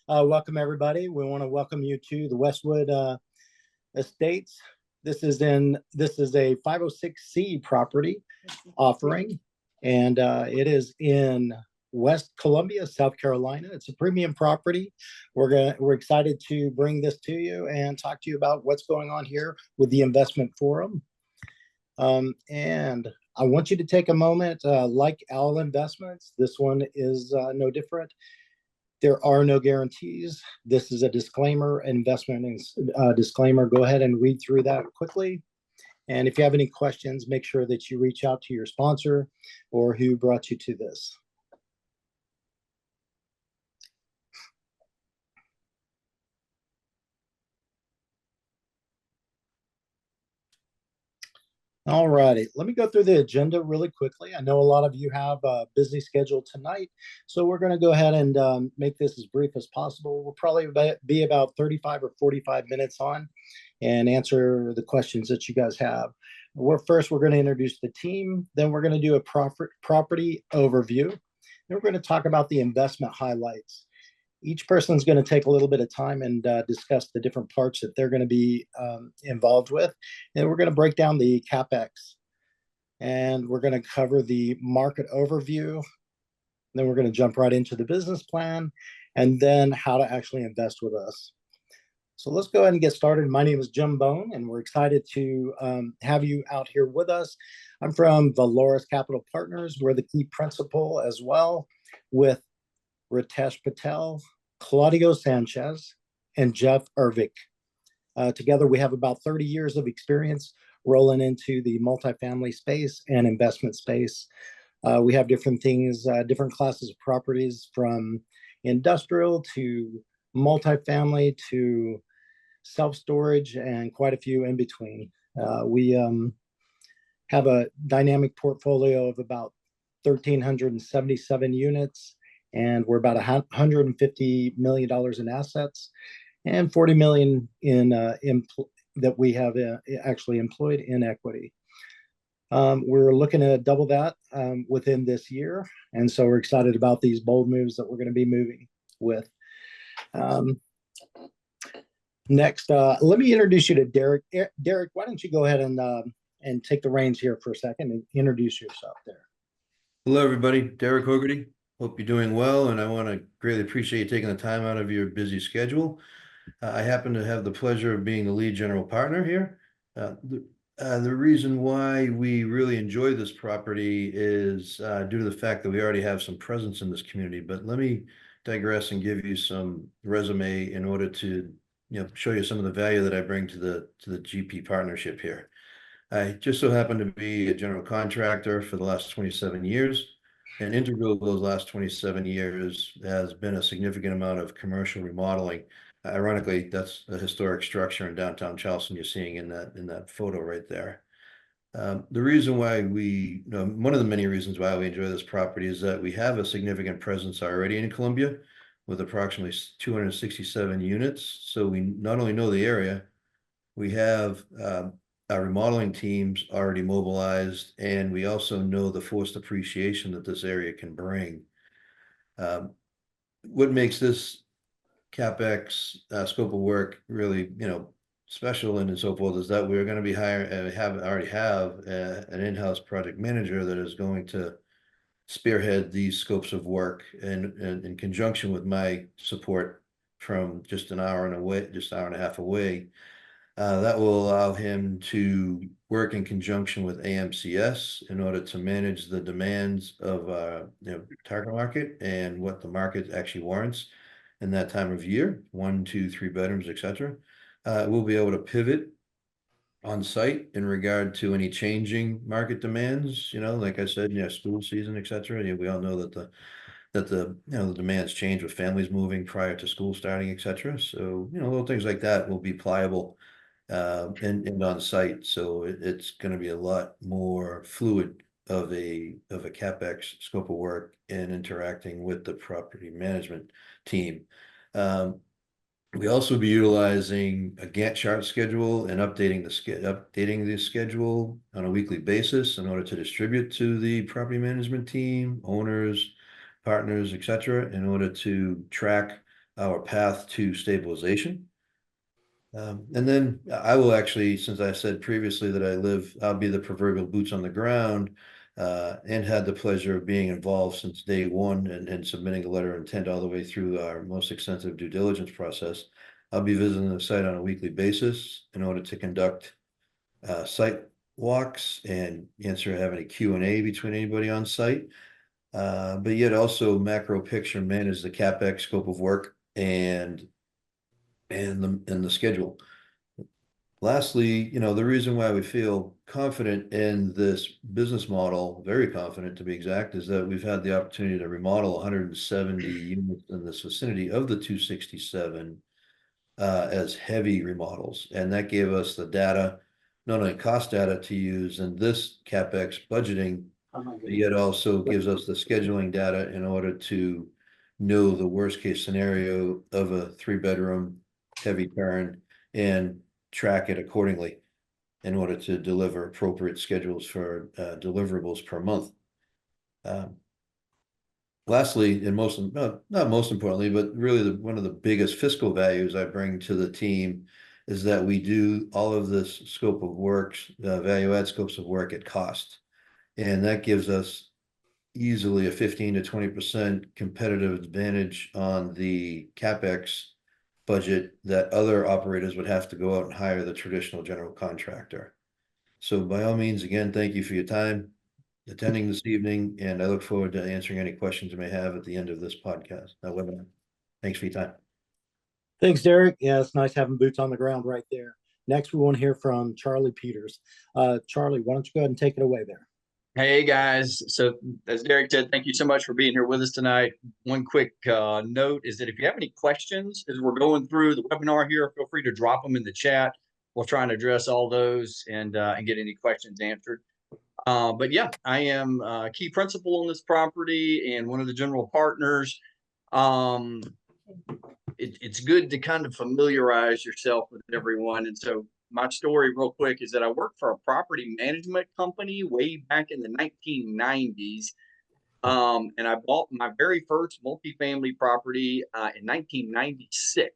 Welcome everybody. We want to welcome you to the Westwood Estates. This is a 506C property offering, and it is in West Columbia, South Carolina. It's a premium property. We're excited to bring this to you and talk to you about what's going on here with the investment forum. And I want you to take a moment, like all investments, this one is no different. There are no guarantees. This is a disclaimer, investment disclaimer. Go ahead and read through that quickly. And if you have any questions, make sure that you reach out to your sponsor or who brought you to this. All righty, let me go through the agenda really quickly. I know a lot of you have a busy schedule tonight, so we're going to go ahead and make this as brief as possible. We'll probably be about 35 or 45 minutes on and answer the questions that you guys have. We're going to introduce the team, then we're going to do a property overview, then we're going to talk about the investment highlights. Each person's going to take a little bit of time and discuss the different parts that they're going to be involved with. And we're going to break down the CapEx. And we're going to cover the market overview. Then we're going to jump right into the business plan and then how to actually invest with us. So let's go ahead and get started. My name is Jim Bone, and we're excited to have you out here with us. I'm from Valoris Capital Partners. We're the key principal as well, with Ritesh Patel, Claudio Sanchez, and Jeff Ervik. Together, we have about 30 years of experience rolling into the multifamily space and investment space. We have different things, different classes of properties, from industrial to multifamily to self-storage, and quite a few in between. We have a dynamic portfolio of about 1,377 units, and we're about $150 million in assets and $40 million in that we have actually employed in equity. We're looking to double that within this year, and so we're excited about these bold moves that we're going to be moving with. Next, let me introduce you to Derek. Derek, why don't you go ahead and take the reins here for a second and introduce yourself there. Hello, everybody. Derek Hogarty. Hope you're doing well, and I want to greatly appreciate you taking the time out of your busy schedule. I happen to have the pleasure of being the lead general partner here. The reason why we really enjoy this property is due to the fact that we already have some presence in this community. But let me digress and give you some resume in order to show you some of the value that I bring to the GP partnership here. I just so happen to be a general contractor for the last 27 years. And integral to those last 27 years has been a significant amount of commercial remodeling. Ironically, that's a historic structure in downtown Charleston you're seeing in that photo right there. The reason why one of the many reasons why we enjoy this property is that we have a significant presence already in Columbia with approximately 267 units. So we not only know the area, we have our remodeling teams already mobilized, and we also know the forced appreciation that this area can bring. What makes this CapEx scope of work really, special and so forth is that we're going to be already have an in-house project manager that is going to spearhead these scopes of work, and in conjunction with my support from just an hour and a half away. That will allow him to work in conjunction with AMCS in order to manage the demands of target market and what the market actually warrants in that time of year, 1, 2, 3 bedrooms, etc. We'll be able to pivot on site in regard to any changing market demands. Like I said, school season, etc. We all know that the demands change with families moving prior to school starting, etc. So little things like that will be pliable and on site. So it's going to be a lot more fluid of a CapEx scope of work and interacting with the property management team. We also be utilizing a Gantt chart schedule and updating the schedule on a weekly basis in order to distribute to the property management team, owners, partners, etc., in order to track our path to stabilization. And then I will actually, since I said previously that I'll be the proverbial boots on the ground, and had the pleasure of being involved since day one and submitting a letter of intent all the way through our most extensive due diligence process. I'll be visiting the site on a weekly basis in order to conduct site walks and have any Q&A between anybody on site. But yet also macro picture manage the CapEx scope of work and the schedule. Lastly, the reason why we feel confident in this business model, very confident to be exact, is that we've had the opportunity to remodel 170 units in this vicinity of the 267 as heavy remodels. And that gave us the data, not only cost data to use in this CapEx budgeting, but yet also gives us the scheduling data in order to know the worst case scenario of a 3-bedroom heavy turn and track it accordingly in order to deliver appropriate schedules for deliverables per month. Lastly, and not most importantly, but really one of the biggest fiscal values I bring to the team is that we do all of this scope of works, value add scopes of work at cost. And that gives us easily a 15 to 20% competitive advantage on the CapEx budget that other operators would have to go out and hire the traditional general contractor. So by all means, again, thank you for your time attending this evening, and I look forward to answering any questions you may have at the end of this podcast, webinar. Thanks for your time. Thanks, Derek. Yeah, it's nice having boots on the ground right there. Next, we want to hear from Charlie Peters. Charlie, why don't you go ahead and take it away there? Hey guys, so as Derek said, thank you so much for being here with us tonight. One quick note is that if you have any questions as we're going through the webinar here, feel free to drop them in the chat. We'll try and address all those and get any questions answered. But yeah, I am a key principal on this property and one of the general partners. It's good to kind of familiarize yourself with everyone. And so my story real quick is that I worked for a property management company way back in the 1990s. And I bought my very first multifamily property in 1996.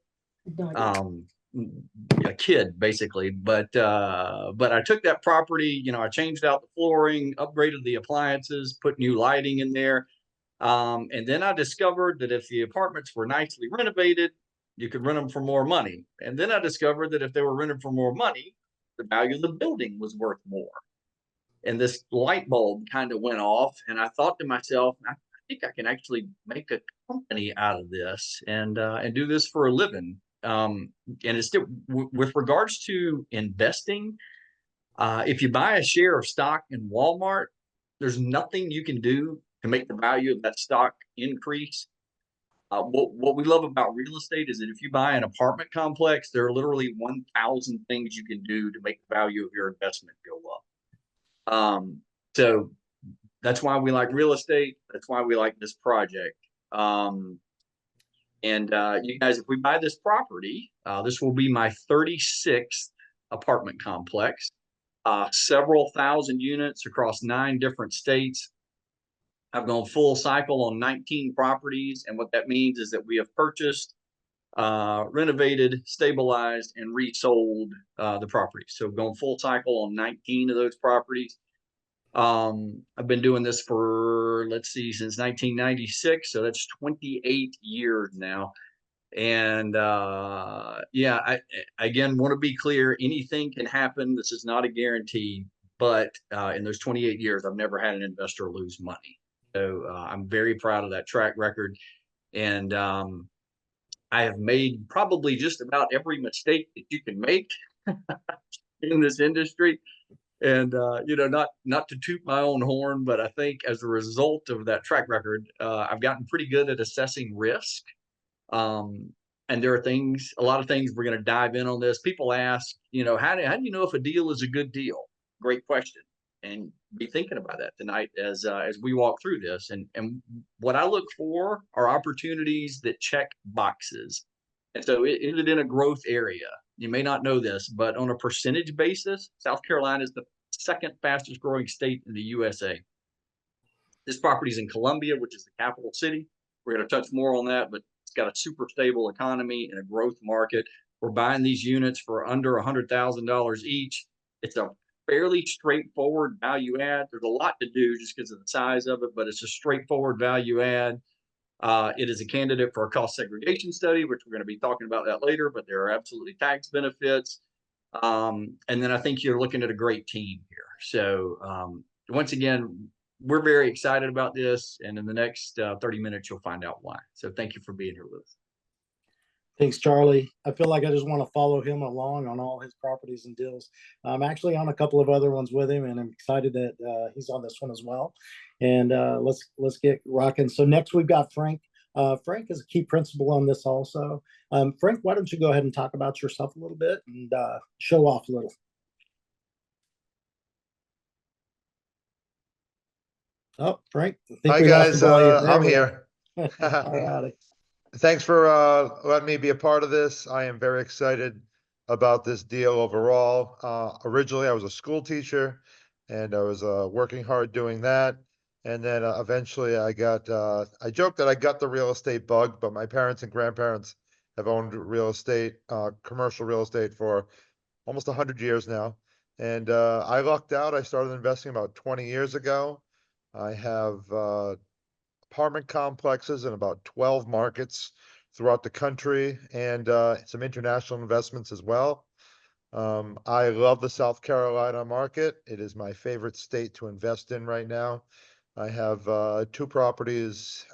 A kid basically, but I took that property, I changed out the flooring, upgraded the appliances, put new lighting in there. And then I discovered that if the apartments were nicely renovated, you could rent them for more money. And then I discovered that if they were rented for more money, the value of the building was worth more. And this light bulb kind of went off. And I thought to myself, I think I can actually make a company out of this and do this for a living. And it's still with regards to investing. If you buy a share of stock in Walmart, there's nothing you can do to make the value of that stock increase. What we love about real estate is that if you buy an apartment complex, there are literally 1,000 things you can do to make the value of your investment go up. So that's why we like real estate. That's why we like this project. You guys, if we buy this property, this will be my 36th apartment complex, several thousand units across 9 different states. I've gone full cycle on 19 properties. And what that means is that we have purchased, renovated, stabilized, and resold the property. So we've gone full cycle on 19 of those properties. I've been doing this for, since 1996. So that's 28 years now. And yeah, I again want to be clear, anything can happen. This is not a guarantee, but in those 28 years, I've never had an investor lose money. So I'm very proud of that track record. And I have made probably just about every mistake that you can make in this industry. And not to toot my own horn, but I think as a result of that track record, I've gotten pretty good at assessing risk. And there are a lot of things we're going to dive in on this. People ask, how do you know if a deal is a good deal? Great question. And be thinking about that tonight as we walk through this. And what I look for are opportunities that check boxes. And so is it in a growth area? You may not know this, but on a percentage basis, South Carolina is the 2nd fastest growing state in the USA. This property is in Columbia, which is the capital city. We're going to touch more on that, but It's got a super stable economy and a growth market. We're buying these units for under $100,000 each. It's a fairly straightforward value add. There's a lot to do just because of the size of it, but it's a straightforward value add. It is a candidate for a cost segregation study, which we're going to be talking about that later, but there are absolutely tax benefits. And then I think you're looking at a great team here. So once again, we're very excited about this. And in the next 30 minutes, you'll find out why. So thank you for being here with us. Thanks, Charlie. I feel like I just want to follow him along on all his properties and deals. I'm actually on a couple of other ones with him, and I'm excited that he's on this one as well. And let's get rocking. So next we've got Frank. Frank is a key principal on this also. Frank, why don't you go ahead and talk about yourself a little bit and show off a little. Oh, Frank. I think Hi we lost guys, the volume. There I'm we are. here. All righty. Thanks for letting me be a part of this. I am very excited about this deal overall. Originally, I was a school teacher and I was working hard doing that. And then eventually I joke that I got the real estate bug, but my parents and grandparents have owned real estate, commercial real estate for almost 100 years now. And I lucked out. I started investing about 20 years ago. I have apartment complexes in about 12 markets throughout the country and some international investments as well. I love the South Carolina market. It is my favorite state to invest in right now. I have 2 properties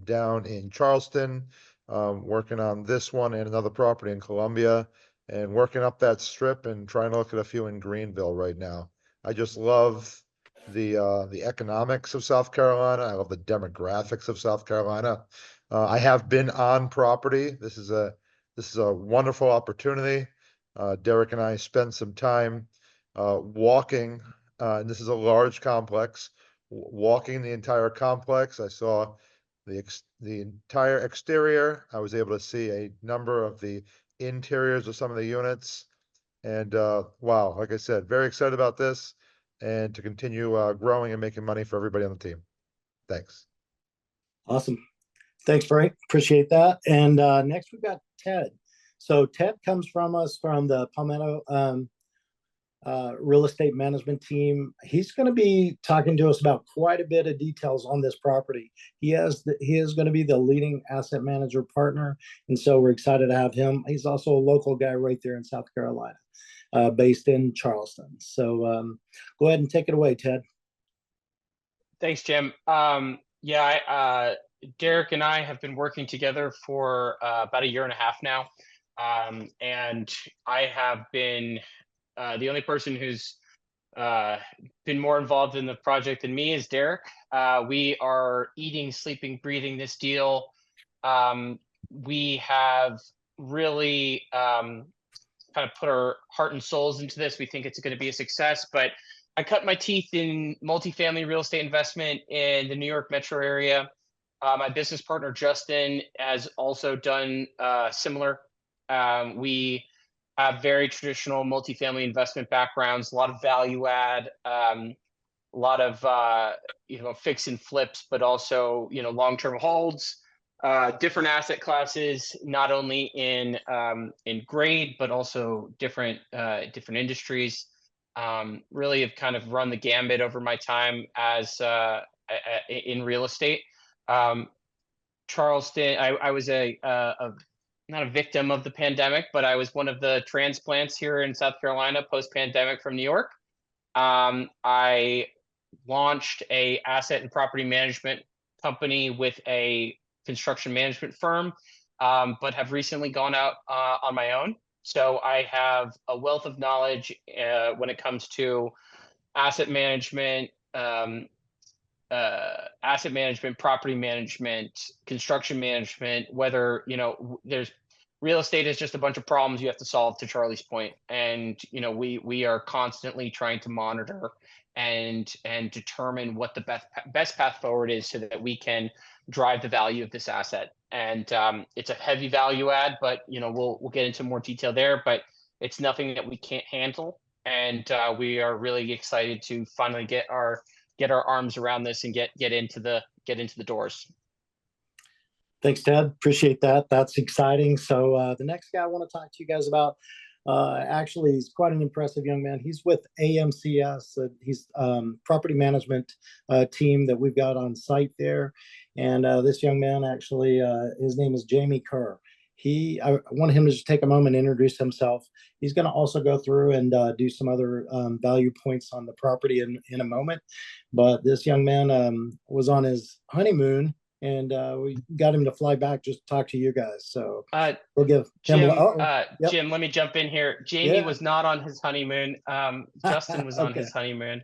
down in Charleston, working on this one and another property in Columbia, and working up that strip and trying to look at a few in Greenville right now. I just love the economics of South Carolina. I love the demographics of South Carolina. I have been on property. This is a wonderful opportunity. Derek and I spent some time walking, and this is a large complex. Walking the entire complex, I saw the entire exterior. I was able to see a number of the interiors of some of the units. And wow, like I said, very excited about this and to continue growing and making money for everybody on the team. Thanks. Awesome. Thanks, Frank. Appreciate that. And next we've got Ted. So Ted comes from us from the Palmetto real estate management team. He's going to be talking to us about quite a bit of details on this property. He is going to be the leading asset manager partner, and so we're excited to have him. He's also a local guy right there in South Carolina, based in Charleston. So go ahead and take it away, Ted. Thanks, Jim. Derek and I have been working together for about 1.5 years now. And I have been the only person who's been more involved in the project than me is Derek. We are eating, sleeping, breathing this deal. We have really kind of put our heart and souls into this. We think it's going to be a success, but I cut my teeth in multifamily real estate investment in the New York metro area. My business partner, Justin, has also done similar. We have very traditional multifamily investment backgrounds, a lot of value add, a lot of fix and flips, but also long-term holds, different asset classes, not only in grade but also different industries. Really have kind of run the gambit over my time as in real estate. Charleston, I was not a victim of the pandemic, but I was one of the transplants here in South Carolina post-pandemic from New York. I launched a asset and property management company with a construction management firm, but have recently gone out on my own. So I have a wealth of knowledge when it comes to asset management, property management, construction management, whether, there's real estate is just a bunch of problems you have to solve, to Charlie's point. And, we are constantly trying to monitor and determine what the best path forward is so that we can drive the value of this asset. And it's a heavy value add, but, we'll get into more detail there, but it's nothing that we can't handle. And we are really excited to finally get our arms around this and get into the doors. Thanks, Ted. Appreciate that. That's exciting. So the next guy I want to talk to you guys about, actually, he's quite an impressive young man. He's with AMCS. He's property management team that we've got on site there. And this young man, actually, his name is Jamie Kerr. I want him to just take a moment and introduce himself. He's going to also go through and do some other value points on the property in a moment. But this young man was on his honeymoon, and we got him to fly back just to talk to you guys. So we'll give him. Jim, Yep. Jim, let me jump in here. Jamie Yeah. was not on his honeymoon. Justin was on Okay. his honeymoon.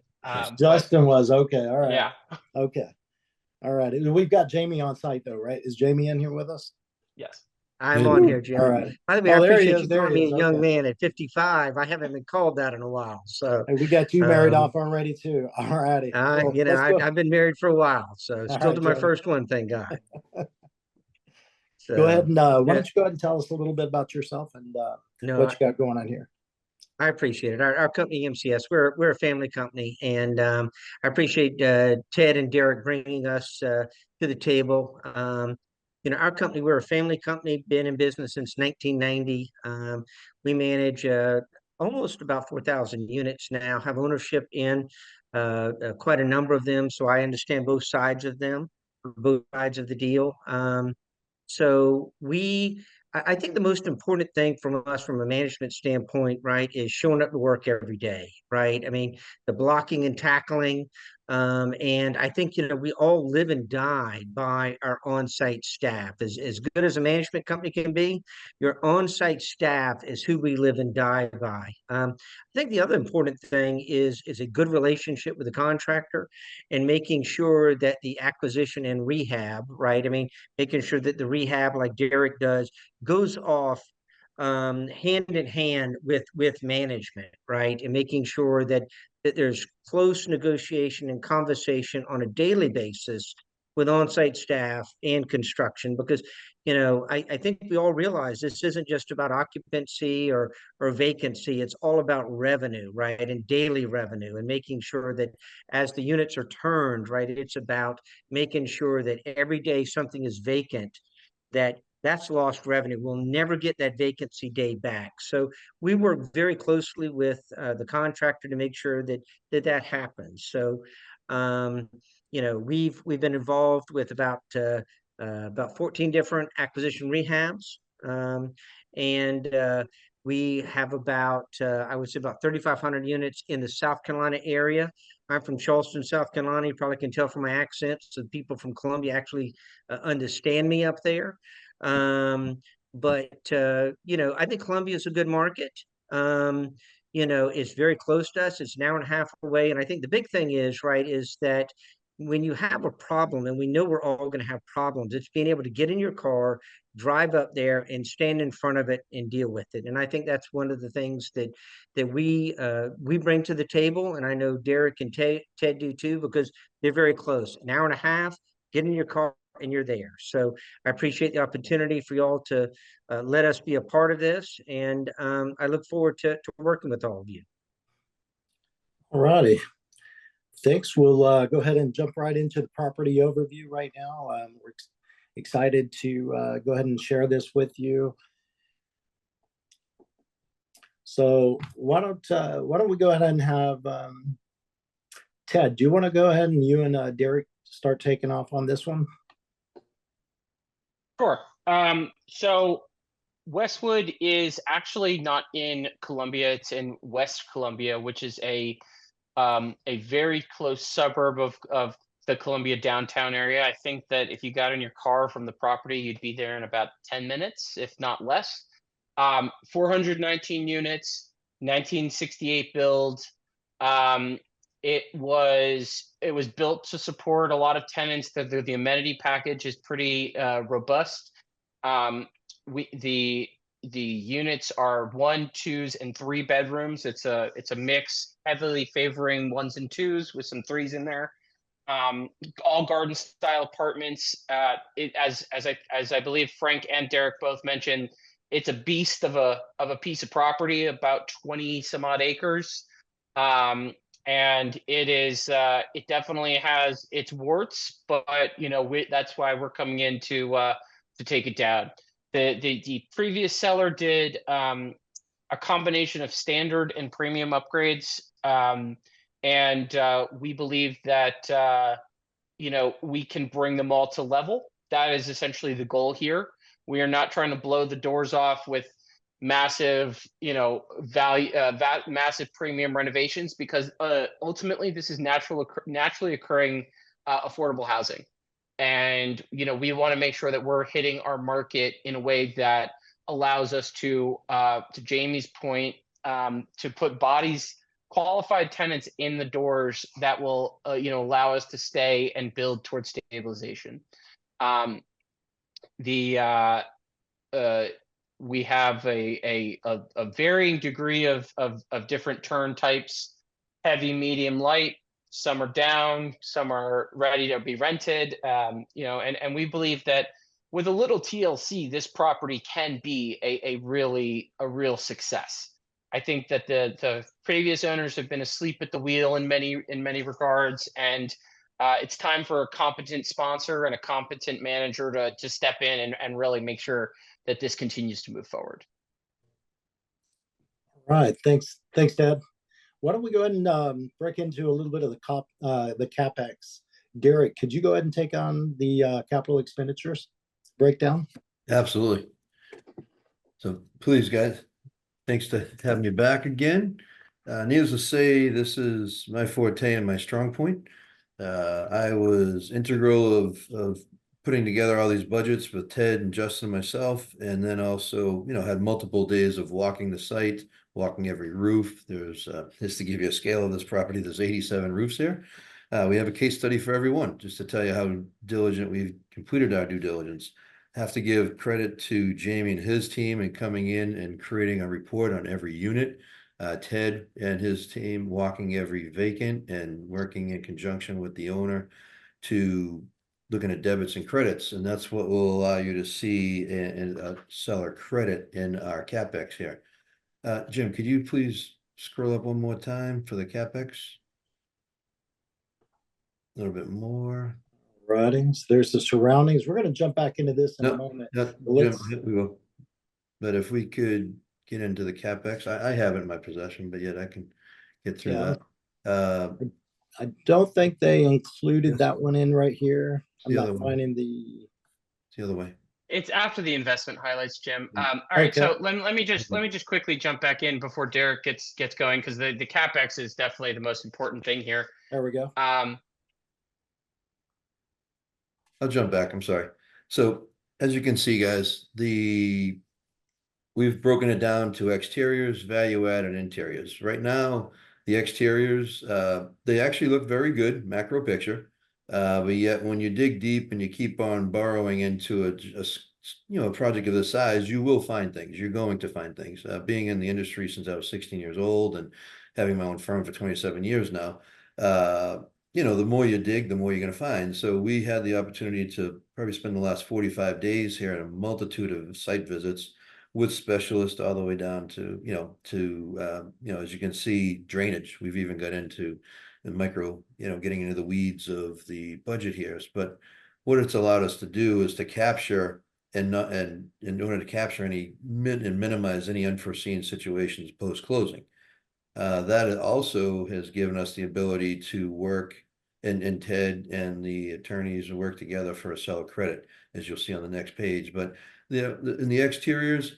Justin was okay. All right. Yeah. Okay. All right. We've got Jamie on site though, right? Is Jamie in here with us? Yes. I'm on here, Jim. All right. By the way, I Oh, there he appreciate is. you There calling he me is. a young Okay. man at 55. I haven't been called that in a while. So And we got you married Um, off already too. All righty. Well, you know, let's go. I've been married for a while, so All still right, to my Jamie. first one, thank God. Go ahead So and why yeah, don't you go ahead and tell us a little bit about yourself and no, what you got going on here? I appreciate it. Our company MCS, we're a family company, and I appreciate Ted and Derek bringing us to the table. You know, our company, we're a family company, been in business since 1990. We manage almost about 4,000 units now, have ownership in quite a number of them, so I understand both sides of them, both sides of the deal. So I think the most important thing from us from a management standpoint, right, is showing up to work every day, right? I mean, the blocking and tackling. And I think, you know, we all live and die by our on-site staff. As good as a management company can be, your on-site staff is who we live and die by. I think the other important thing is a good relationship with the contractor and making sure that the acquisition and rehab, right? I mean, making sure that the rehab, like Derek does, goes off hand in hand with management, right? And making sure that there's close negotiation and conversation on a daily basis with on-site staff and construction, because you know I think we all realize this isn't just about occupancy or vacancy. It's all about revenue, right? And daily revenue, and making sure that as the units are turned, right, it's about making sure that every day something is vacant, that's lost revenue. We'll never get that vacancy day back. So we work very closely with the contractor to make sure that happens. So, you know, we've been involved with about 14 different acquisition rehabs, and we have about I would say about 3,500 units in the South Carolina area. I'm from Charleston, South Carolina. You probably can tell from my accent. So people from Columbia actually understand me up there. Um, but you know, I think Columbia is a good market. You know, it's very close to us. It's an hour and a half away. And I think the big thing is, right, is that when you have a problem, and we know we're all going to have problems, it's being able to get in your car, drive up there, and stand in front of it and deal with it. And I think that's one of the things that we bring to the table. And I know Derek and Ted do too, because they're very close. An hour and a half, get in your car and you're there. So I appreciate the opportunity for y'all to let us be a part of this, and I look forward to working with all of you. All righty. Thanks. We'll go ahead and jump right into the property overview right now. We're excited to go ahead and share this with you. So why don't we go ahead and have Ted? Do you want to go ahead and you and Derek start taking off on this one? Sure. So Westwood is actually not in Columbia. It's in West Columbia, which is a very close suburb of the Columbia downtown area. I think that if you got in your car from the property, you'd be there in about 10 minutes, if not less. 419 units, 1968 build. It was built to support a lot of tenants. The amenity package is pretty robust. The units are 1, 2s, and 3 bedrooms. It's a mix, heavily favoring 1s and 2s with some 3s in there. All garden style apartments. As I believe Frank and Derek both mentioned, it's a beast of a piece of property, about 20 some odd acres. And it definitely has its warts, but you know, that's why we're coming in to to take it down. The previous seller did a combination of standard and premium upgrades, and we believe that we can bring them all to level. That is essentially the goal here. We are not trying to blow the doors off with massive, massive premium renovations, because ultimately this is naturally occurring affordable housing. And we want to make sure that we're hitting our market in a way that allows us to Jamie's point, to put qualified tenants in the doors that will allow us to stay and build towards stabilization. We have a varying degree of different turn types: heavy, medium, light. Some are down, some are ready to be rented. And we believe that with a little TLC, this property can be a real success. I think that the previous owners have been asleep at the wheel in many regards, and it's time for a competent sponsor and a competent manager to step in and really make sure that this continues to move forward. All right, thanks, Dad. Why don't we go ahead and break into a little bit of the CapEx? Derek, could you go ahead and take on the capital expenditures breakdown? Absolutely. So please, guys, thanks to having me back again. Needless to say, this is my forte and my strong point. I was integral of putting together all these budgets with Ted and Justin and myself, and then also, had multiple days of walking the site, walking every roof. There's just to give you a scale of this property, there's 87 roofs here. We have a case study for everyone, just to tell you how diligent we've completed our due diligence. Have to give credit to Jamie and his team in coming in and creating a report on every unit. Ted and his team walking every vacant and working in conjunction with the owner to looking at debits and credits. And that's what will allow you to see in a seller credit in our CapEx here. Jim, could you please scroll up one more time for the CapEx? A little bit more. Writings, there's the surroundings. We're going to jump back into this in a moment. Jim, we will. But if we could get into the CapEx, I have it in my possession, but yet I can get through that. I don't think they included that one in right here. I'm The not other one. finding the. It's the other way. It's after the investment highlights, Jim. All right, so let me just quickly jump back in before Derek gets going, because the CapEx is definitely the most important thing here. There we go. I'll jump back. I'm sorry. So as you can see, guys, we've broken it down to exteriors, value add, and interiors. Right now, the exteriors, they actually look very good, macro picture. But yet when you dig deep and you keep on borrowing into a project of this size, you will find things. You're going to find things. Being in the industry since I was 16 years old and having my own firm for 27 years now, the more you dig, the more you're going to find. So we had the opportunity to probably spend the last 45 days here in a multitude of site visits with specialists all the way down to, as you can see, drainage. We've even got into the micro, getting into the weeds of the budget here. But what it's allowed us to do is to capture and in order to capture and minimize any unforeseen situations post-closing. That also has given us the ability to work, and Ted and the attorneys work together for a seller credit, as you'll see on the next page. But in the exteriors,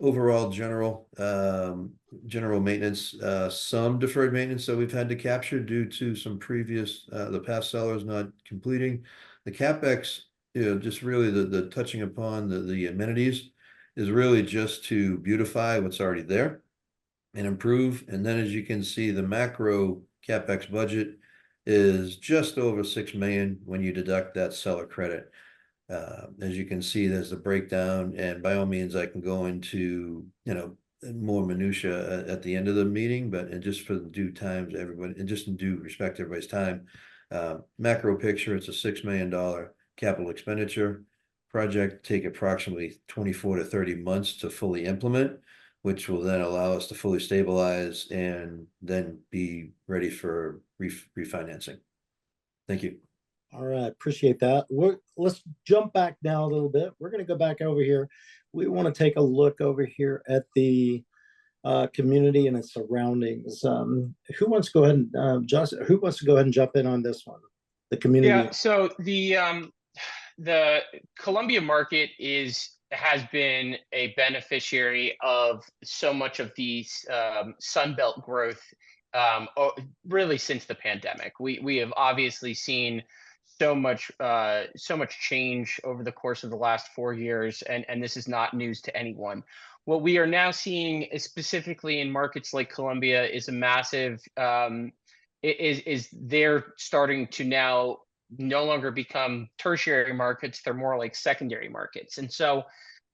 overall general maintenance, some deferred maintenance that we've had to capture due to some previous the past sellers not completing. The CapEx, just really the touching upon the amenities is really just to beautify what's already there and improve. And then as you can see, the macro CapEx budget is just over 6 million when you deduct that seller credit. As you can see, there's a breakdown, and by all means, I can go into, more minutia at the end of the meeting, and just for the due time to everybody, and just in due respect to everybody's time, macro picture, it's a $6 million capital expenditure project, take approximately 24 to 30 months to fully implement, which will then allow us to fully stabilize and then be ready for refinancing. Thank you. All right, appreciate that. Let's jump back now a little bit. We're going to go back over here. We want to take a look over here at the community and its surroundings. Who wants to go ahead and who wants to go ahead and jump in on this one? The community. Yeah, so the Columbia market has been a beneficiary of so much of the Sunbelt growth, really since the pandemic. We have obviously seen so much change over the course of the last 4 years, and this is not news to anyone. What we are now seeing, is specifically in markets like Columbia, is a massive is they're starting to now no longer become tertiary markets, they're more like secondary markets. And so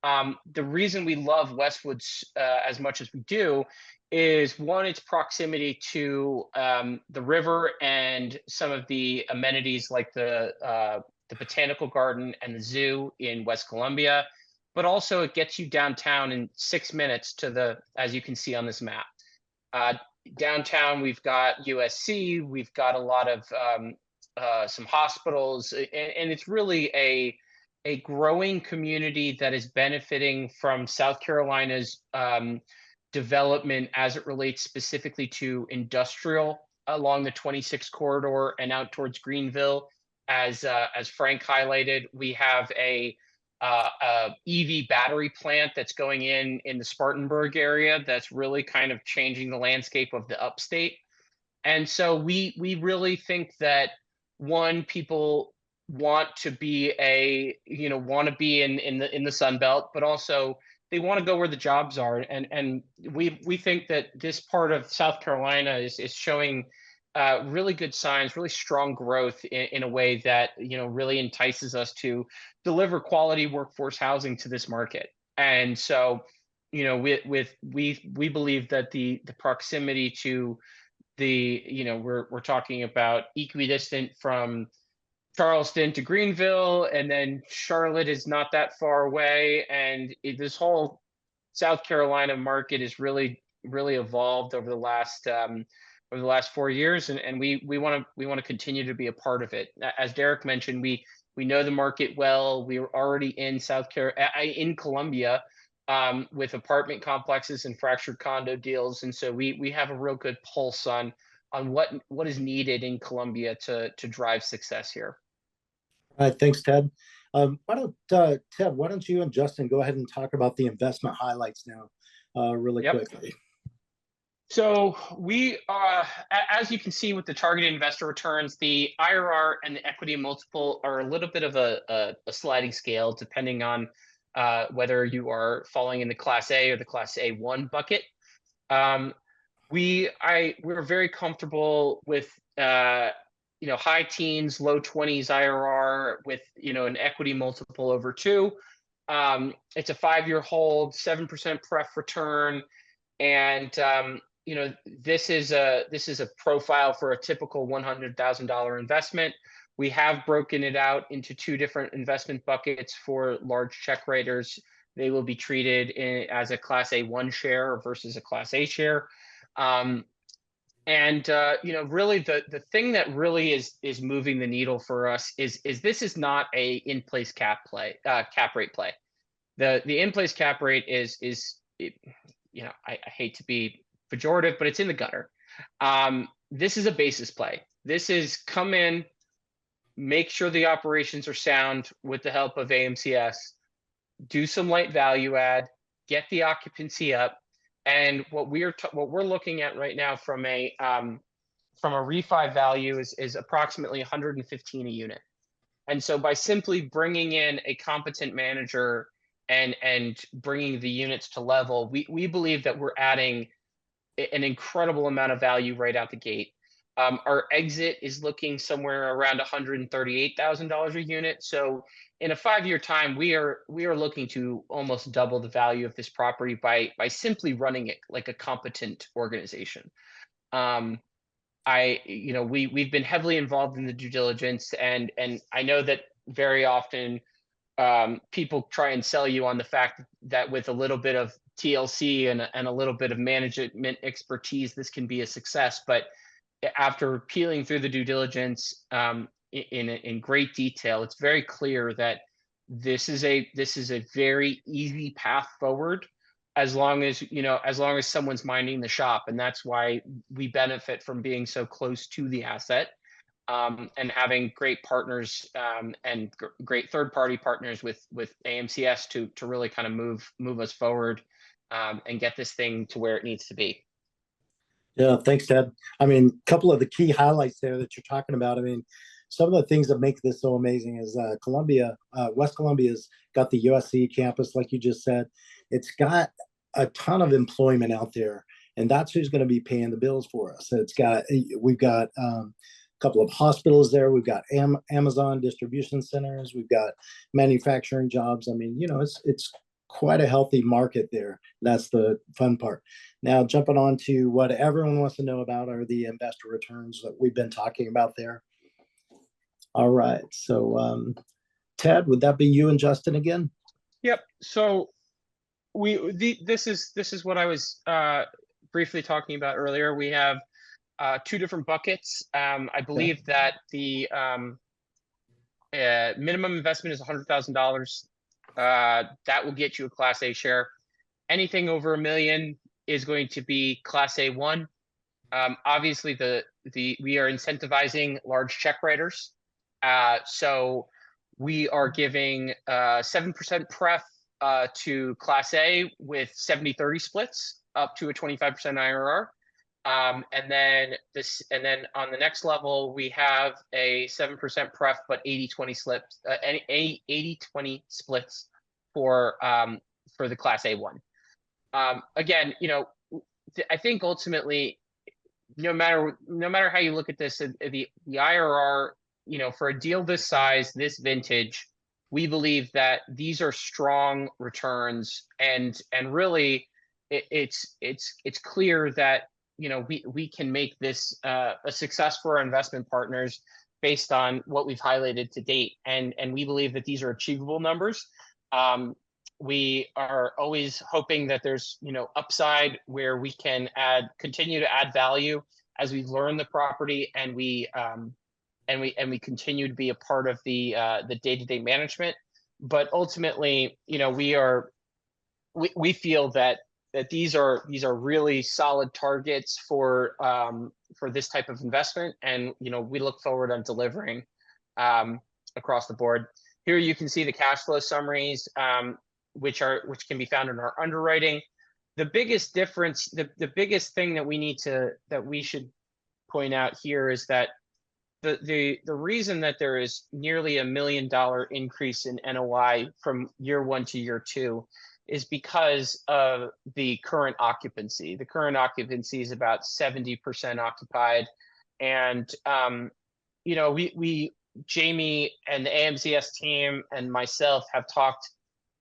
the reason we love Westwoods as much as we do is, one, its proximity to the river and some of the amenities like the botanical garden and the zoo in West Columbia, but also it gets you downtown in 6 minutes to as you can see on this map. Downtown, we've got USC, we've got a lot of some hospitals, and it's really a growing community that is benefiting from South Carolina's development as it relates specifically to industrial along the 26 corridor and out towards Greenville. As Frank highlighted, we have a EV battery plant that's going in the Spartanburg area that's really kind of changing the landscape of the upstate. And so we really think that, one, people want to be in the Sun Belt, but also they want to go where the jobs are. And we think that this part of South Carolina is showing really good signs, really strong growth in a way that really entices us to deliver quality workforce housing to this market. And so we believe that the proximity to we're talking about equidistant from Charleston to Greenville, and then Charlotte is not that far away, and this whole South Carolina market is really evolved over the last 4 years, and we want to continue to be a part of it. As Derek mentioned, we know the market well. We were already in Columbia with apartment complexes and fractured condo deals, and so we have a real good pulse on what is needed in Columbia to drive success here. All right, thanks, Ted. Why don't you and Justin go ahead and talk about the investment highlights now, really quickly. So we, as you can see with the targeted investor returns, the IRR and the equity multiple are a little bit of a sliding scale depending on whether you are falling in the Class A or the Class A1 bucket. We're very comfortable with high teens, low 20s IRR with an equity multiple over 2. It's a 5-year hold, 7% pref return, and this is a profile for a typical $100,000 investment. We have broken it out into 2 different investment buckets for large check writers. They will be treated as a Class A1 share versus a Class A share. Really the thing that really is moving the needle for us is this is not a in-place cap rate play. The in-place cap rate is I hate to be pejorative, but it's in the gutter. This is a basis play. This is come in, make sure the operations are sound with the help of AMCS, do some light value add, get the occupancy up. And what we're looking at right now from a refi value is approximately 115 a unit. And so by simply bringing in a competent manager and bringing the units to level, we believe that we're adding an incredible amount of value right out the gate. Our exit is looking somewhere around $138,000 a unit. So in a 5-year time, we are looking to almost double the value of this property by simply running it like a competent organization. We've been heavily involved in the due diligence, and I know that very often people try and sell you on the fact that with a little bit of TLC and a little bit of management expertise, this can be a success. But after peeling through the due diligence, in great detail, it's very clear that this is a very easy path forward, as long as someone's minding the shop, and that's why we benefit from being so close to the asset, and having great partners, and great third-party partners with AMCS to really kind of move us forward, and get this thing to where it needs to be. Yeah, thanks, Ted. I mean, a couple of the key highlights there that you're talking about. I mean, some of the things that make this so amazing is West Columbia's got the USC campus, like you just said. It's got a ton of employment out there, and that's who's going to be paying the bills for us. We've got a couple of hospitals there. We've got Amazon distribution centers. We've got manufacturing jobs. I mean, it's quite a healthy market there. That's the fun part. Now, jumping on to what everyone wants to know about are the investor returns that we've been talking about there. All right. So, Ted, would that be you and Justin again? Yep. So this is what I was briefly talking about earlier. We have two different buckets. I believe that the minimum investment is $100,000. That will get you a Class A share. Anything over $1 million is going to be Class A1. Obviously, we are incentivizing large check writers. So we are giving 7% pref to Class A with 70-30 splits up to a 25% IRR. And then on the next level, we have a 7% pref, but 80-20 splits, 80-20 splits for the Class A1. Again, I think ultimately, no matter how you look at this, the IRR, for a deal this size, this vintage, we believe that these are strong returns, and really, it's clear that we can make this a success for our investment partners based on what we've highlighted to date, and we believe that these are achievable numbers. We are always hoping that there's upside where we can continue to add value as we learn the property, and we continue to be a part of the day-to-day management. But ultimately, we feel that these are really solid targets for this type of investment, and we look forward on delivering across the board. Here you can see the cash flow summaries, which can be found in our underwriting. The biggest difference, the biggest thing that we should point out here is that the reason that there is nearly $1 million increase in NOI from year 1 to year 2 is because of the current occupancy. The current occupancy is about 70% occupied, and Jamie and the AMCS team and myself have talked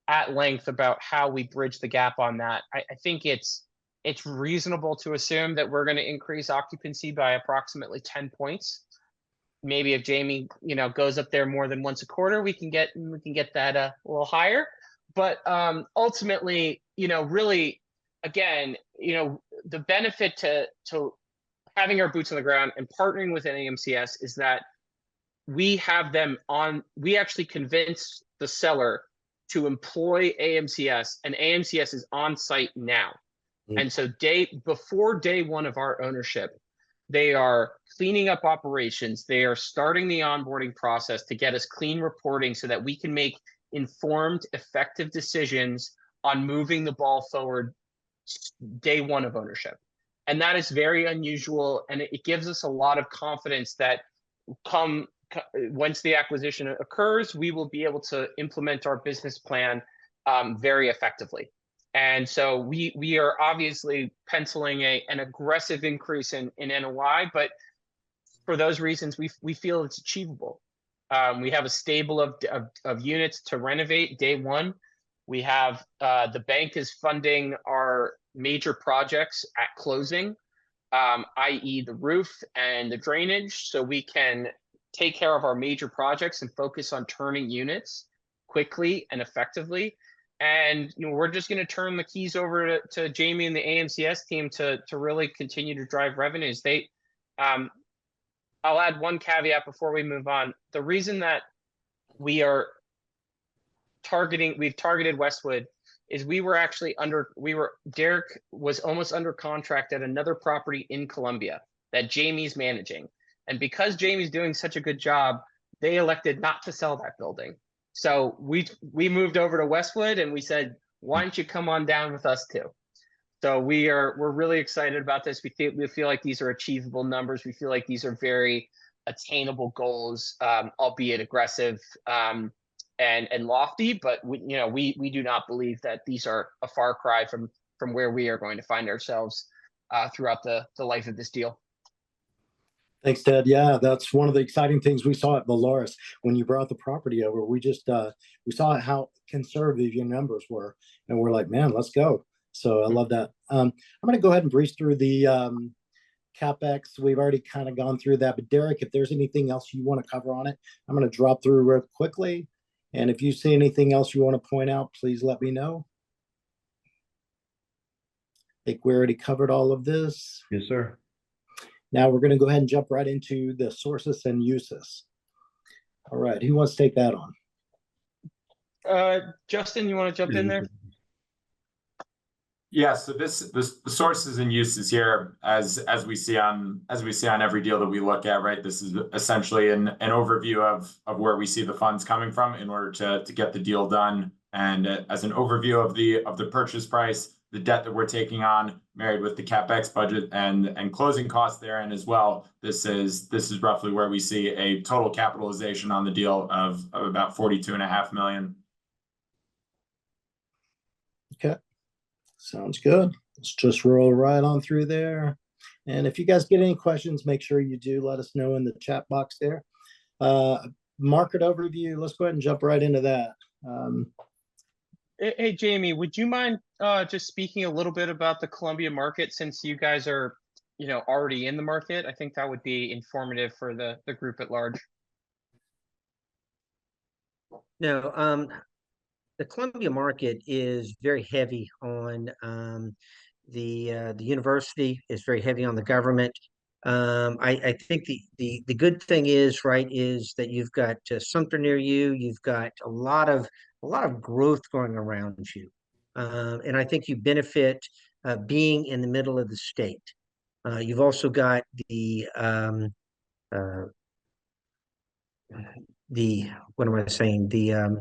at length about how we bridge the gap on that. I think it's reasonable to assume that we're going to increase occupancy by approximately 10 points. Maybe if Jamie, goes up there more than once a quarter, we can get that a little higher. But ultimately, really, again, the benefit to having our boots on the ground and partnering with an AMCS is that we have them on. We actually convince the seller to employ AMCS, and AMCS is on site now. And so before day 1 of our ownership, they are cleaning up operations. They are starting the onboarding process to get us clean reporting so that we can make informed, effective decisions on moving the ball forward day 1 of ownership. And that is very unusual, and it gives us a lot of confidence that once the acquisition occurs, we will be able to implement our business plan very effectively. And so we are obviously penciling an aggressive increase in NOI, but for those reasons, we feel it's achievable. We have a stable of units to renovate day 1. We have the bank is funding our major projects at closing, i.e. the roof and the drainage, so we can take care of our major projects and focus on turning units quickly and effectively. And we're just going to turn the keys over to Jamie and the AMCS team to really continue to drive revenues. I'll add one caveat before we move on. The reason that we are we've targeted Westwood is Derek was almost under contract at another property in Columbia that Jamie's managing. And because Jamie's doing such a good job, they elected not to sell that building. So we moved over to Westwood and we said, why don't you come on down with us too? So we're really excited about this. We feel like these are achievable numbers. We feel like these are very attainable goals, albeit aggressive and lofty. But we do not believe that these are a far cry from where we are going to find ourselves throughout the life of this deal. Thanks, Ted. Yeah, that's one of the exciting things we saw at Valaris when you brought the property over. We just we saw how conservative your numbers were, and we're like, man, let's go. So I love that. I'm going to go ahead and breeze through the CapEx. We've already kind of gone through that, but Derek, if there's anything else you want to cover on it, I'm going to drop through real quickly. And if you see anything else you want to point out, please let me know. I think we already covered all of this. Yes, sir. Now we're going to go ahead and jump right into the sources and uses. All right, who wants to take that on? Justin, you want to jump in there? Yeah, so the sources and uses here, as we see on every deal that we look at, right? This is essentially an overview of where we see the funds coming from in order to get the deal done, and as an overview of the purchase price, the debt that we're taking on, married with the CapEx budget and closing costs therein as well. This is roughly where we see a total capitalization on the deal of about $42.5 million. Okay. Sounds good. Let's just roll right on through there. And if you guys get any questions, make sure you do let us know in the chat box there. Market overview, let's go ahead and jump right into that. Hey, Jamie, would you mind just speaking a little bit about the Columbia market, since you guys are, already in the market? I think that would be informative for the group at large. No, the Columbia market is very heavy on the university, is very heavy on the government. I think the good thing is, right, is that you've got Sumter near you. You've got a lot of growth going around you, and I think you benefit being in the middle of the state. You've also got what am I saying? The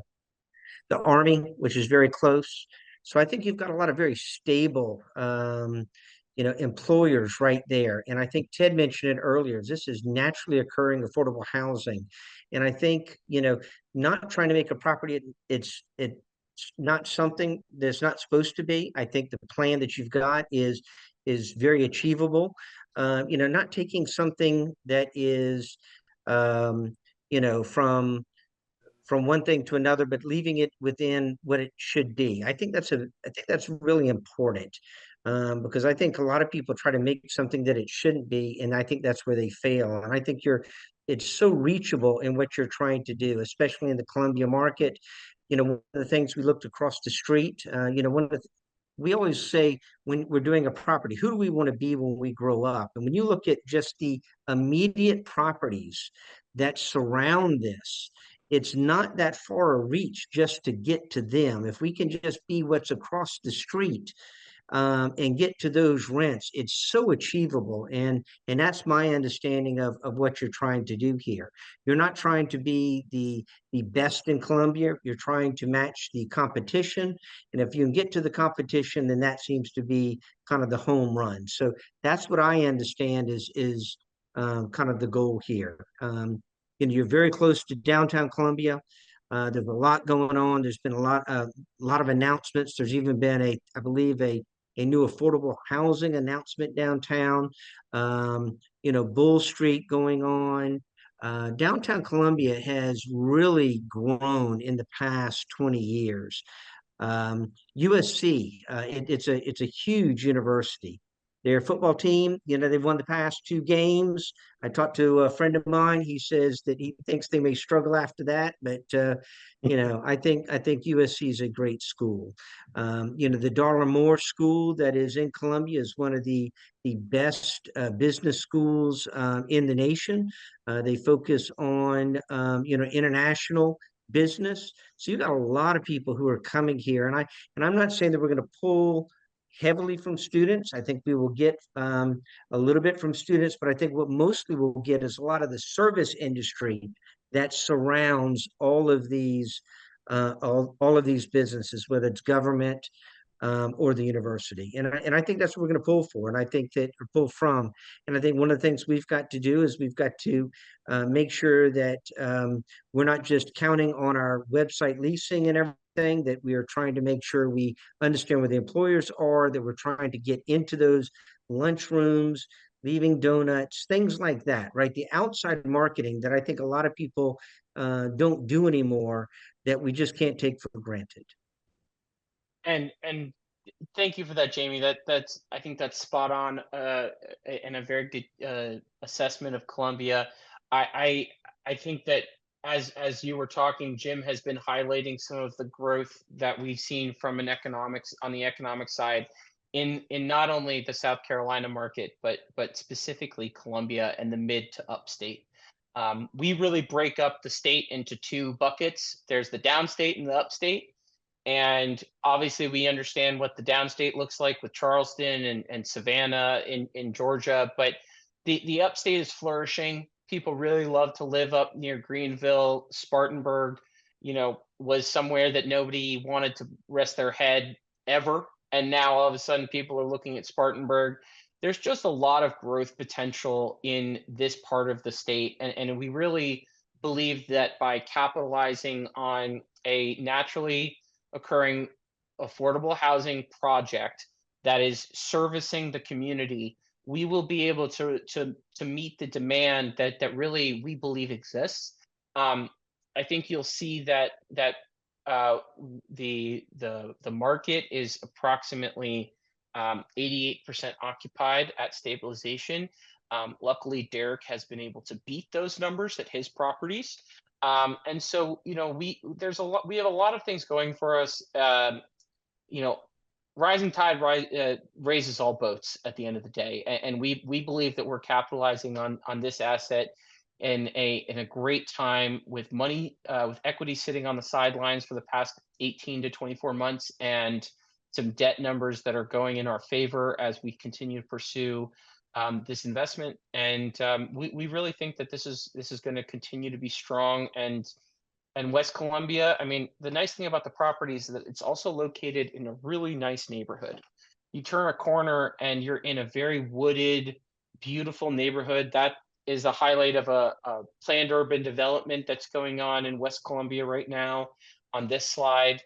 Army, which is very close. So I think you've got a lot of very stable, employers right there. And I think Ted mentioned it earlier. This is naturally occurring affordable housing. And I think, not trying to make a property, it's not something that's not supposed to be. I think the plan that you've got is very achievable. Not taking something that is, from one thing to another, but leaving it within what it should be. I think that's really important, because I think a lot of people try to make something that it shouldn't be, and I think that's where they fail. And I think it's so reachable in what you're trying to do, especially in the Columbia market. One of the things we looked across the street, we always say when we're doing a property, who do we want to be when we grow up? And when you look at just the immediate properties that surround this, it's not that far a reach just to get to them. If we can just be what's across the street, and get to those rents, it's so achievable. And that's my understanding of what you're trying to do here. You're not trying to be the best in Columbia. You're trying to match the competition. And if you can get to the competition, then that seems to be kind of the home run. So that's what I understand is kind of the goal here. You're very close to downtown Columbia. There's a lot going on. There's been a lot of announcements. There's even been I believe a new affordable housing announcement downtown. Bull Street going on. Downtown Columbia has really grown in the past 20 years. USC, it's a huge university. Their football team, they've won the past 2 games. I talked to a friend of mine. He says that he thinks they may struggle after that, but I think USC is a great school. The Darla Moore School that is in Columbia is one of the best business schools in the nation. They focus on international business. So you got a lot of people who are coming here, and I'm not saying that we're going to pull heavily from students. I think we will get a little bit from students, but I think what mostly we'll get is a lot of the service industry that surrounds all of these businesses, whether it's government or the university. And I think that's what we're going to pull for. And I think that or pull from. And I think one of the things we've got to do is we've got to make sure that we're not just counting on our website leasing and everything, that we are trying to make sure we understand where the employers are, that we're trying to get into those lunch rooms, leaving donuts, things like that, right? The outside marketing that I think a lot of people don't do anymore, that we just can't take for granted. And thank you for that, Jamie. That's I think that's spot on, and a very good assessment of Columbia. I think that as you were talking, Jim has been highlighting some of the growth that we've seen from on the economic side in not only the South Carolina market, but specifically Columbia and the mid to upstate. We really break up the state into 2 buckets. There's the downstate and the upstate. And obviously we understand what the downstate looks like with Charleston and Savannah in Georgia, but the upstate is flourishing. People really love to live up near Greenville. Spartanburg, was somewhere that nobody wanted to rest their head ever. And now all of a sudden people are looking at Spartanburg. There's just a lot of growth potential in this part of the state. And we really believe that by capitalizing on a naturally occurring affordable housing project that is servicing the community, we will be able to meet the demand that really we believe exists. I think you'll see that the market is approximately 88% occupied at stabilization. Luckily, Derek has been able to beat those numbers at his properties. And so, we have a lot of things going for us. Rising tide raises all boats at the end of the day. And we believe that we're capitalizing on this asset in a great time with money, with equity sitting on the sidelines for the past 18 to 24 months, and some debt numbers that are going in our favor as we continue to pursue this investment. And we really think that this is going to continue to be strong. And West Columbia, I mean, the nice thing about the property is that it's also located in a really nice neighborhood. You turn a corner and you're in a very wooded, beautiful neighborhood. That is a highlight of a planned urban development that's going on in West Columbia right now on this slide.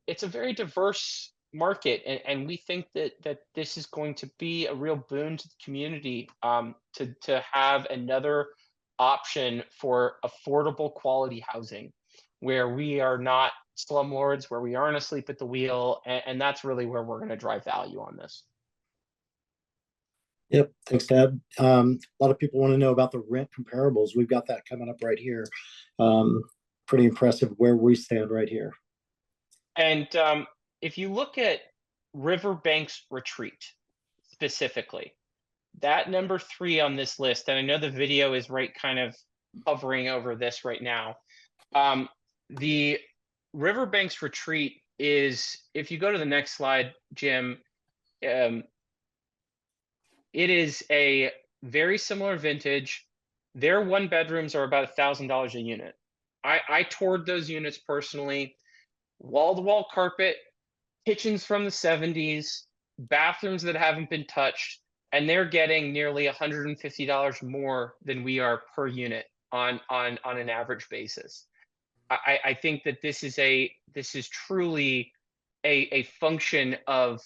It's a very diverse market, and we think that this is going to be a real boon to the community, to have another option for affordable quality housing where we are not slumlords, where we aren't asleep at the wheel, and that's really where we're going to drive value on this. Yep, thanks, Dad. A lot of people want to know about the rent comparables. We've got that coming up right here. Pretty impressive where we stand right here. And if you look at Riverbanks Retreat specifically, that number 3 on this list, and I know the video is right kind of hovering over this right now. The Riverbanks Retreat is, if you go to the next slide, Jim, it is a very similar vintage. Their 1-bedrooms are about $1,000 a unit. I toured those units personally. Wall-to-wall carpet, kitchens from the 70s, bathrooms that haven't been touched, and they're getting nearly $150 more than we are per unit on an average basis. I think that this is truly a function of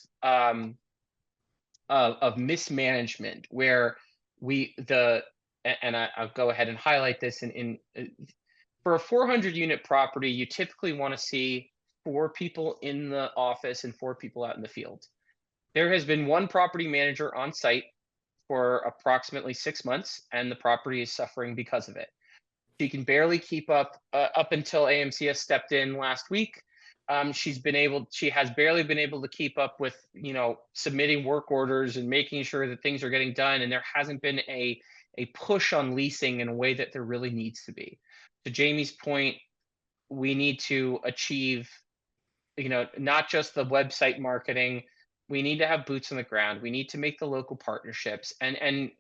mismanagement, where I'll go ahead and highlight this for a 400 unit property, you typically want to see 4 people in the office and 4 people out in the field. There has been one property manager on site for approximately 6 months, and the property is suffering because of it. She can barely keep up until AMCS stepped in last week. She has barely been able to keep up with, submitting work orders and making sure that things are getting done. And there hasn't been a push on leasing in a way that there really needs to be. To Jamie's point, we need to achieve, not just the website marketing. We need to have boots on the ground. We need to make the local partnerships, and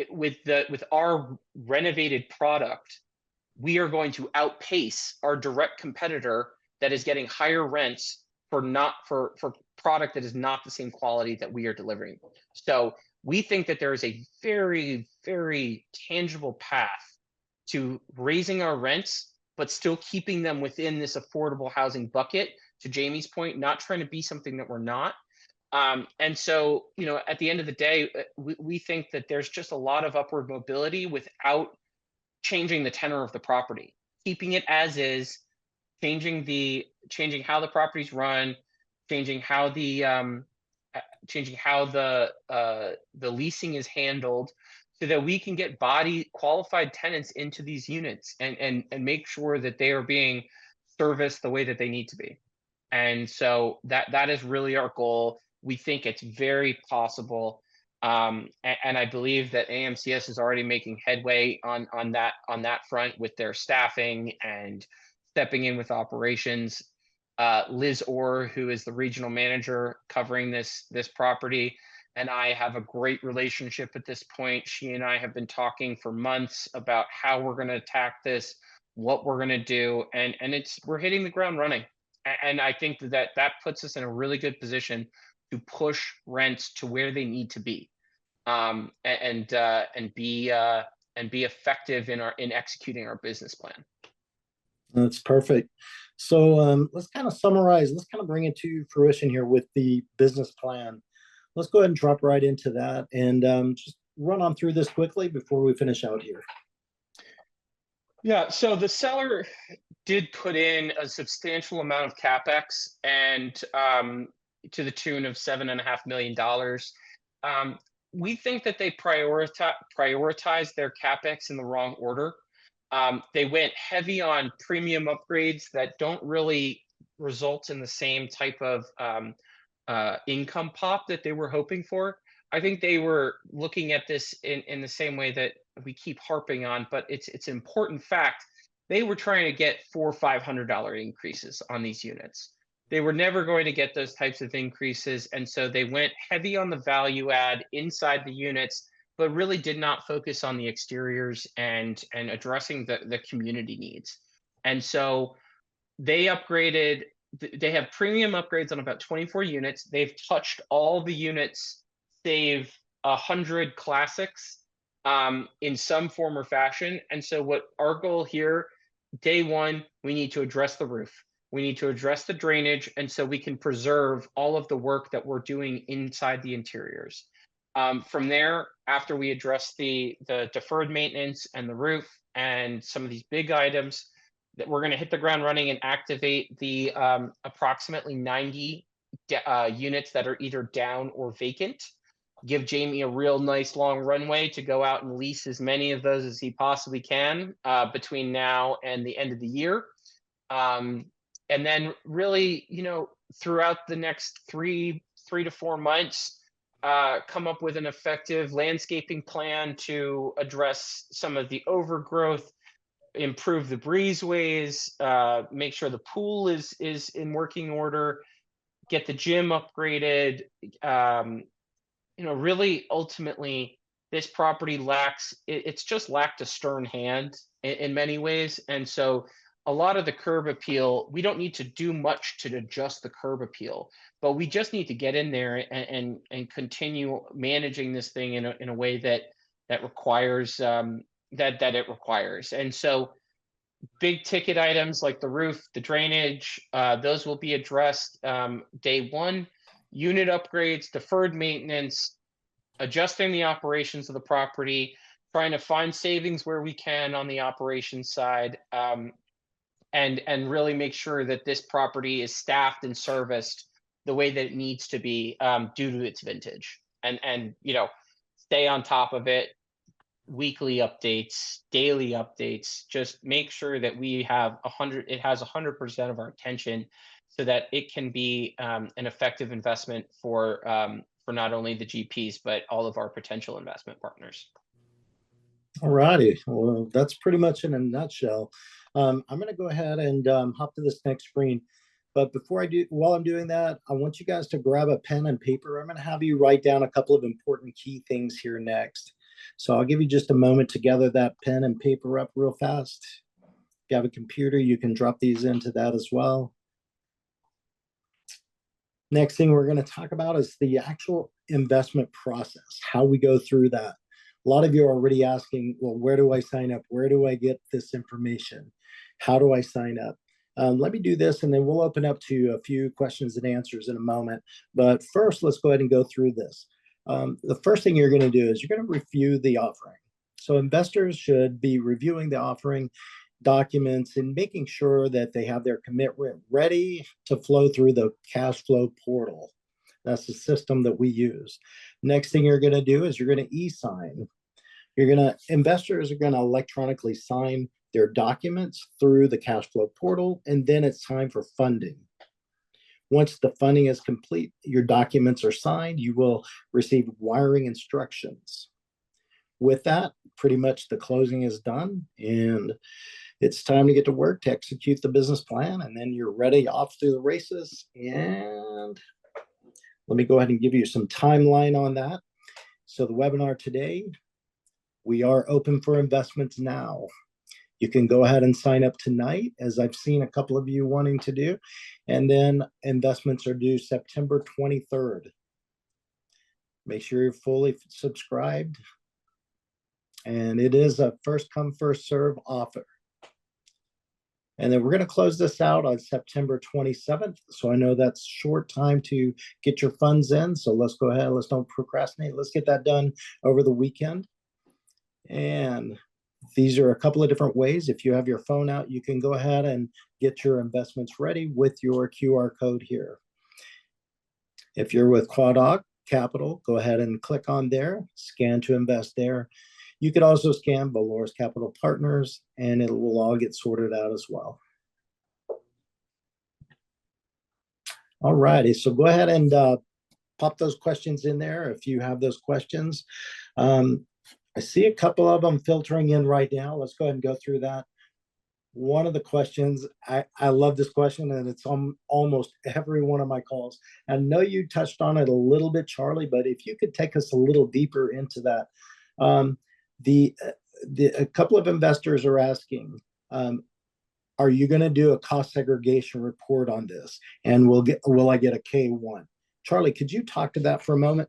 with our renovated product, we are going to outpace our direct competitor that is getting higher rents for product that is not the same quality that we are delivering. So we think that there is a very, very tangible path to raising our rents, but still keeping them within this affordable housing bucket. To Jamie's point, not trying to be something that we're not. And so, at the end of the day, we think that there's just a lot of upward mobility without changing the tenor of the property, keeping it as is, changing how the property's run, changing how the leasing is handled, so that we can get qualified tenants into these units and make sure that they are being serviced the way that they need to be. And so that is really our goal. We think it's very possible. And I believe that AMCS is already making headway on that front with their staffing and stepping in with operations. Liz Orr, who is the regional manager covering this property, and I have a great relationship at this point. She and I have been talking for months about how we're going to attack this, what we're going to do, and we're hitting the ground running. And I think that puts us in a really good position to push rents to where they need to be, and be effective in executing our business plan. That's perfect. So let's kind of summarize. Let's kind of bring it to fruition here with the business plan. Let's go ahead and drop right into that and just run on through this quickly before we finish out here. Yeah, so the seller did put in a substantial amount of CapEx, and to the tune of $7.5 million. We think that they prioritized their CapEx in the wrong order. They went heavy on premium upgrades that don't really result in the same type of income pop that they were hoping for. I think they were looking at this in the same way that we keep harping on, but it's an important fact. They were trying to get $400 or $500 increases on these units. They were never going to get those types of increases, and so they went heavy on the value add inside the units, but really did not focus on the exteriors and addressing the community needs. And so they upgraded. They have premium upgrades on about 24 units. They've touched all the units save 100 classics in some form or fashion. And so what our goal here, day one, we need to address the roof. We need to address the drainage, and so we can preserve all of the work that we're doing inside the interiors. From there, after we address the deferred maintenance and the roof and some of these big items, that we're going to hit the ground running and activate the approximately 90 units that are either down or vacant. Give Jamie a real nice long runway to go out and lease as many of those as he possibly can between now and the end of the year. And then really, throughout the next three to 4 months, come up with an effective landscaping plan to address some of the overgrowth, improve the breezeways, make sure the pool is in working order, get the gym upgraded. Really, ultimately, this property it's just lacked a stern hand in many ways. And so a lot of the curb appeal, we don't need to do much to adjust the curb appeal, but we just need to get in there and continue managing this thing in a way that requires that it requires. And so big ticket items like the roof, the drainage, those will be addressed day one. Unit upgrades, deferred maintenance, adjusting the operations of the property, trying to find savings where we can on the operations side, and really make sure that this property is staffed and serviced the way that it needs to be due to its vintage. And stay on top of it, weekly updates, daily updates. Just make sure that we have it has 100% of our attention, so that it can be an effective investment for not only the GPs but all of our potential investment partners. All righty. Well, that's pretty much in a nutshell. I'm going to go ahead and hop to this next screen. But while I'm doing that, I want you guys to grab a pen and paper. I'm going to have you write down a couple of important key things here next. So I'll give you just a moment to gather that pen and paper up real fast. If you have a computer, you can drop these into that as well. Next thing we're going to talk about is the actual investment process, how we go through that. A lot of you are already asking, well, where do I sign up? Where do I get this information? How do I sign up? Let me do this, and then we'll open up to a few questions and answers in a moment. But first, let's go ahead and go through this. The first thing you're going to do is you're going to review the offering. So investors should be reviewing the offering documents and making sure that they have their commitment ready to flow through the cash flow portal. That's the system that we use. Next thing you're going to do is you're going to e-sign. Investors are going to electronically sign their documents through the cash flow portal, and then it's time for funding. Once the funding is complete, your documents are signed, you will receive wiring instructions. With that, pretty much the closing is done, and it's time to get to work to execute the business plan, and then you're ready off through the races. And let me go ahead and give you some timeline on that. So the webinar today, we are open for investments now. You can go ahead and sign up tonight, as I've seen a couple of you wanting to do. And then investments are due September 23rd. Make sure you're fully subscribed. And it is a first come, first serve offer. And then we're going to close this out on September 27th. So I know that's short time to get your funds in. So let's go ahead. Let's don't procrastinate. Let's get that done over the weekend. And these are a couple of different ways. If you have your phone out, you can go ahead and get your investments ready with your QR code here. If you're with Quad Capital, go ahead and click on there, scan to invest there. You could also scan Valor's Capital Partners, and it will all get sorted out as well. All righty, so go ahead and pop those questions in there if you have those questions. I see a couple of them filtering in right now. Let's go ahead and go through that. One of the questions, I love this question, and it's on almost every one of my calls. I know you touched on it a little bit, Charlie, but if you could take us a little deeper into that. A couple of investors are asking, are you going to do a cost segregation report on this? And will I get a K1? Charlie, could you talk to that for a moment?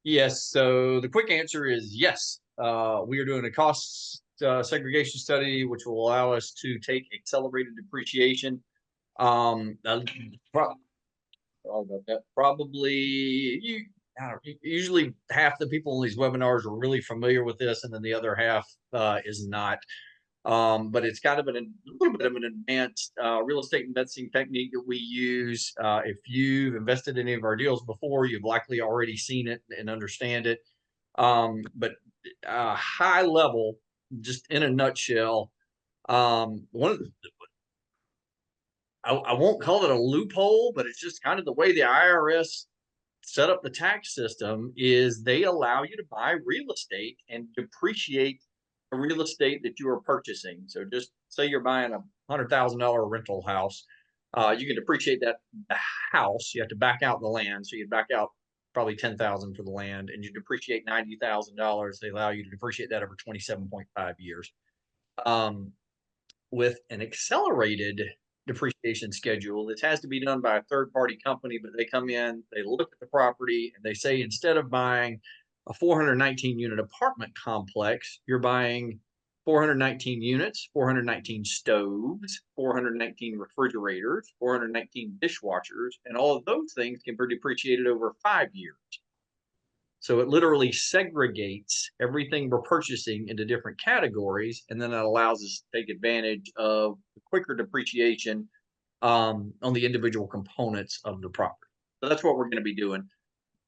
Yes. So the quick answer is yes. We are doing a cost segregation study, which will allow us to take accelerated depreciation. Usually half the people in these webinars are really familiar with this, and then the other half is not. But it's kind of a little bit of an advanced real estate investing technique that we use. If you've invested in any of our deals before, you've likely already seen it and understand it. But high level, just in a nutshell, I won't call it a loophole, but it's just kind of the way the IRS set up the tax system is they allow you to buy real estate and depreciate the real estate that you are purchasing. So just say you're buying a $100,000 rental house, you can depreciate the house. You have to back out the land, so you back out probably $10,000 for the land, and you depreciate $90,000. They allow you to depreciate that over 27.5 years. With an accelerated depreciation schedule, this has to be done by a third-party company, but they come in, they look at the property, and they say instead of buying a 419 unit apartment complex, you're buying 419 units, 419 stoves, 419 refrigerators, 419 dishwashers, and all of those things can be depreciated over 5 years. So it literally segregates everything we're purchasing into different categories, and then it allows us to take advantage of the quicker depreciation on the individual components of the property. So that's what we're going to be doing.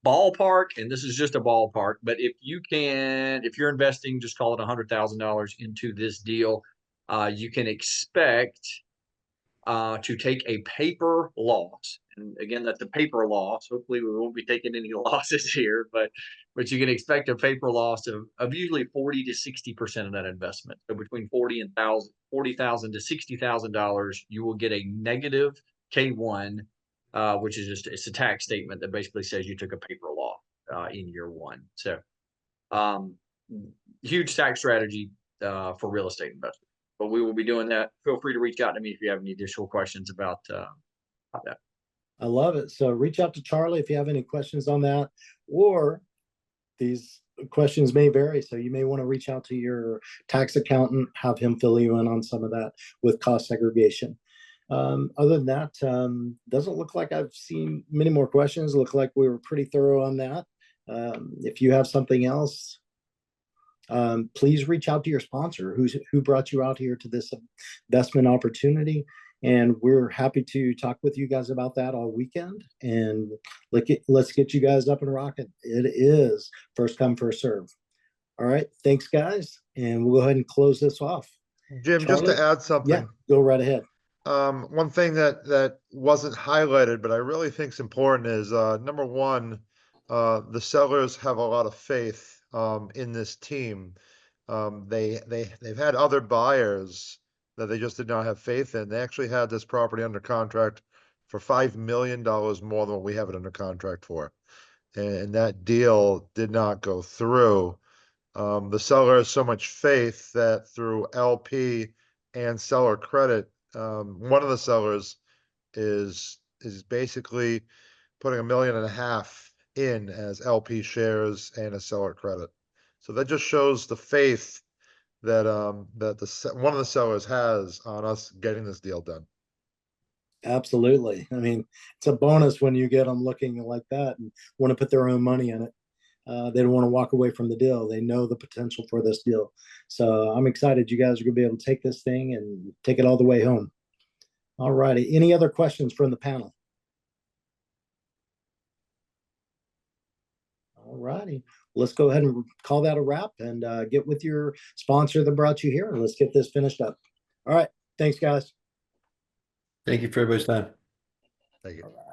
Ballpark, and this is just a ballpark, but if you're investing, just call it $100,000 into this deal, you can expect to take a paper loss. And again, that's a paper loss. Hopefully we won't be taking any losses here, but you can expect a paper loss of usually 40 to 60% of that investment. So between $40,000 to $60,000, you will get a negative K1, which is it's a tax statement that basically says you took a paper loss in year one. So huge tax strategy for real estate investors. But we will be doing that. Feel free to reach out to me if you have any additional questions about that. I love it. So reach out to Charlie if you have any questions on that, or these questions may vary. So you may want to reach out to your tax accountant, have him fill you in on some of that with cost segregation. Other than that, doesn't look like I've seen many more questions. Look like we were pretty thorough on that. If you have something else, please reach out to your sponsor who brought you out here to this investment opportunity. And we're happy to talk with you guys about that all weekend. And let's get you guys up and rocking. It is first come, first serve. All right. Thanks, guys. And we'll go ahead and close this off. Jim, just Charlie? to add something. Yeah, go right ahead. One thing that wasn't highlighted, but I really think is important is, number one, the sellers have a lot of faith, in this team. They've had other buyers that they just did not have faith in. They actually had this property under contract for $5 million more than what we have it under contract for. And that deal did not go through. The seller has so much faith that through LP and seller credit, one of the sellers is basically putting $1.5 million in as LP shares and a seller credit. So that just shows the faith that one of the sellers has on us getting this deal done. Absolutely. I mean, it's a bonus when you get them looking like that and want to put their own money in it. They don't want to walk away from the deal. They know the potential for this deal. So I'm excited you guys are going to be able to take this thing and take it all the way home. All righty. Any other questions from the panel? All righty. Let's go ahead and call that a wrap and get with your sponsor that brought you here and let's get this finished up. All right. Thanks, guys. Thank you for everybody's time. Thank you. All right.